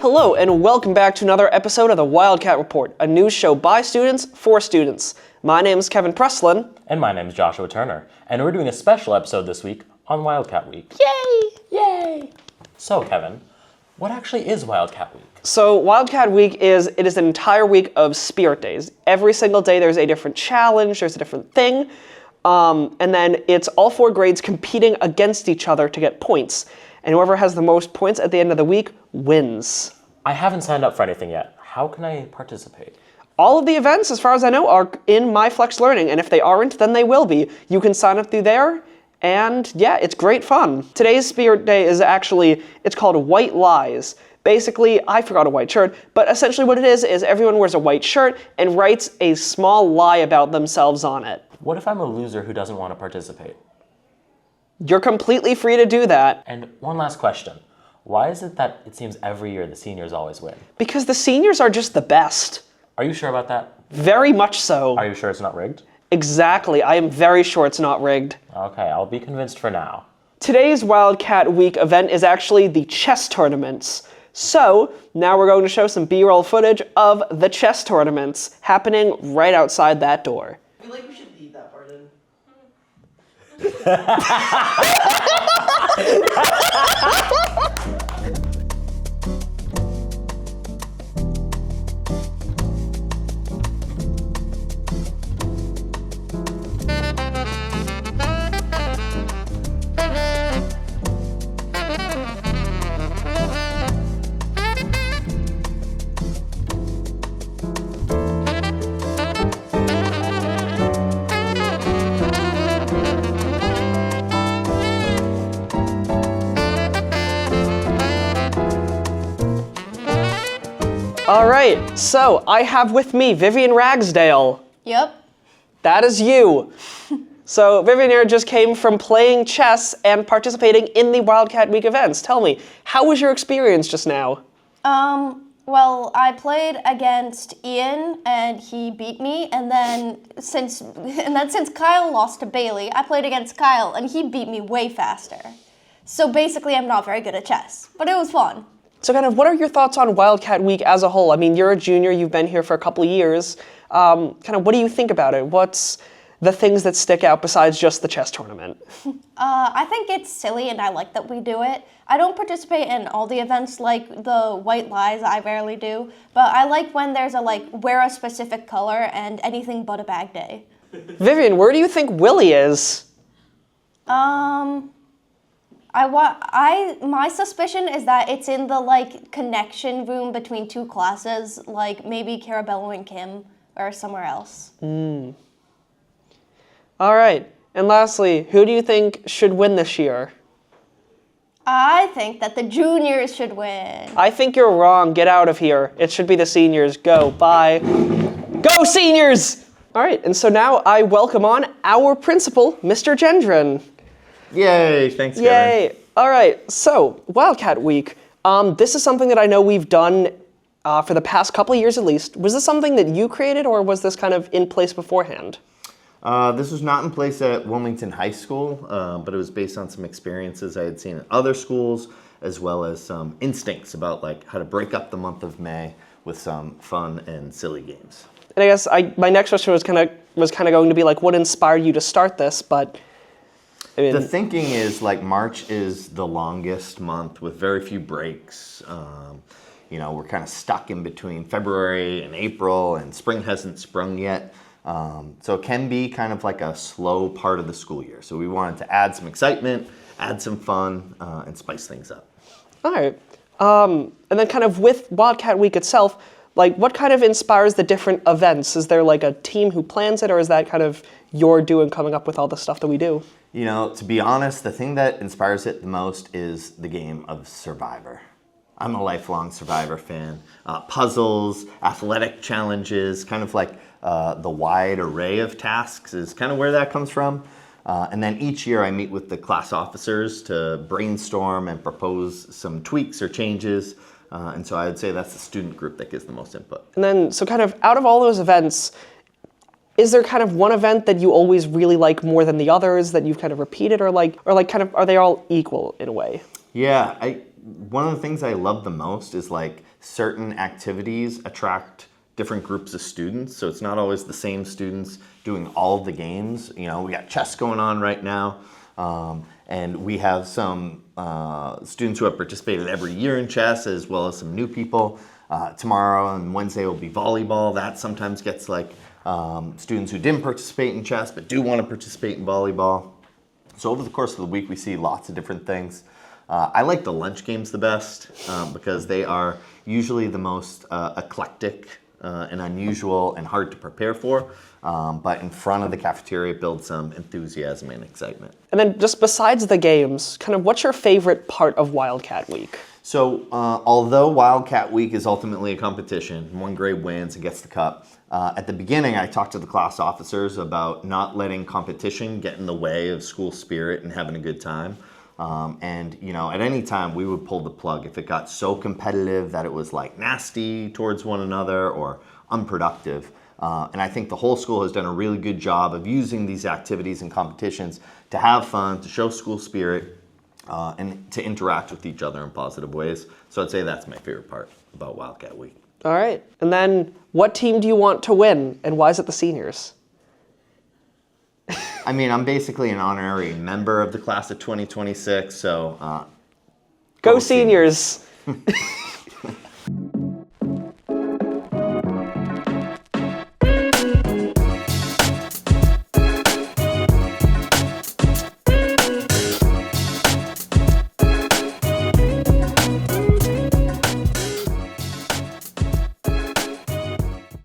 Hello, and welcome back to another episode of the Wildcat Report, a news show by students for students. My name is Kevin Preslin. And my name is Joshua Turner, and we're doing a special episode this week on Wildcat Week. Yay! Yay! So, Kevin, what actually is Wildcat Week? So Wildcat Week is an entire week of spirit days. Every single day there's a different challenge, there's a different thing, and then it's all four grades competing against each other to get points. And whoever has the most points at the end of the week wins. I haven't signed up for anything yet. How can I participate? All of the events, as far as I know, are in MyFlexLearning, and if they aren't, then they will be. You can sign up through there, and yeah, it's great fun. Today's Spirit Day is actually, it's called White Lies. Basically, I forgot a white shirt, but essentially what it is everyone wears a white shirt and writes a small lie about themselves on it. What if I'm a loser who doesn't want to participate? You're completely free to do that. And one last question. Why is it that it seems every year the seniors always win? Because the seniors are just the best. Are you sure about that? Very much so. Are you sure it's not rigged? Exactly. I am very sure it's not rigged. Okay, I'll be convinced for now. Today's Wildcat Week event is actually the chess tournaments. So, now we're going to show some B-roll footage of the chess tournaments happening right outside that door. I feel like we should leave that part in. All right, so I have with me Vivian Ragsdale. Yep. That is you. So Vivian here just came from playing chess and participating in the Wildcat Week events. Tell me, how was your experience just now? Well, I played against Ian and he beat me, and then since Kyle lost to Bailey, I played against Kyle and he beat me way faster. So basically I'm not very good at chess, but it was fun. So kind of what are your thoughts on Wildcat Week as a whole? I mean, you're a junior, you've been here for a couple of years. Kind of what do you think about it? What's the things that stick out besides just the chess tournament? I think it's silly and I like that we do it. I don't participate in all the events like the White Lies, I rarely do, but I like when there's a wear a specific color and anything but a bag day. Vivian, where do you think Willie is? My suspicion is that it's in the connection room between two classes, maybe Carabello and Kim or somewhere else. All right, and lastly, who do you think should win this year? I think that the juniors should win. I think you're wrong. Get out of here. It should be the seniors. Go. Bye. Go, seniors! All right, and so now I welcome on our principal, Mr. Gendron. Yay, thanks, Kevin. Yay. All right, so Wildcat Week. This is something that I know we've done for the past couple of years at least. Was this something that you created, or was this kind of in place beforehand? This was not in place at Wilmington High School, but it was based on some experiences I had seen at other schools, as well as some instincts about how to break up the month of May with some fun and silly games. And I guess my next question was kind of going to be what inspired you to start this, but I mean, the thinking is March is the longest month with very few breaks. We're kind of stuck in between February and April, and spring hasn't sprung yet. So it can be kind of a slow part of the school year. So we wanted to add some excitement, add some fun, and spice things up. All right. And then kind of with Wildcat Week itself, what kind of inspires the different events? Is there a team who plans it, or is that kind of your doing coming up with all the stuff that we do? To be honest, the thing that inspires it the most is the game of Survivor. I'm a lifelong Survivor fan. Puzzles, athletic challenges, kind of the wide array of tasks is kind of where that comes from. And then each year I meet with the class officers to brainstorm and propose some tweaks or changes. And so I would say that's the student group that gives the most input. And then, so kind of out of all those events, is there kind of one event that you always really like more than the others that you've kind of repeated, or kind of are they all equal in a way? Yeah, one of the things I love the most is like certain activities attract different groups of students. So it's not always the same students doing all of the games. You know, we got chess going on right now. And we have some students who have participated every year in chess, as well as some new people. Tomorrow and Wednesday will be volleyball. That sometimes gets like students who didn't participate in chess but do want to participate in volleyball. So over the course of the week, we see lots of different things. I like the lunch games the best because they are usually the most eclectic and unusual and hard to prepare for. But in front of the cafeteria, build some enthusiasm and excitement. And then just besides the games, kind of what's your favorite part of Wildcat Week? So although Wildcat Week is ultimately a competition, one grade wins and gets the cup, at the beginning I talked to the class officers about not letting competition get in the way of school spirit and having a good time. And you know, at any time we would pull the plug if it got so competitive that it was like nasty towards one another or unproductive. And I think the whole school has done a really good job of using these activities and competitions to have fun, to show school spirit, and to interact with each other in positive ways. So I'd say that's my favorite part about Wildcat Week. All right. And then what team do you want to win, and why is it the seniors? I mean, I'm basically an honorary member of the class of 2026, so... Go seniors!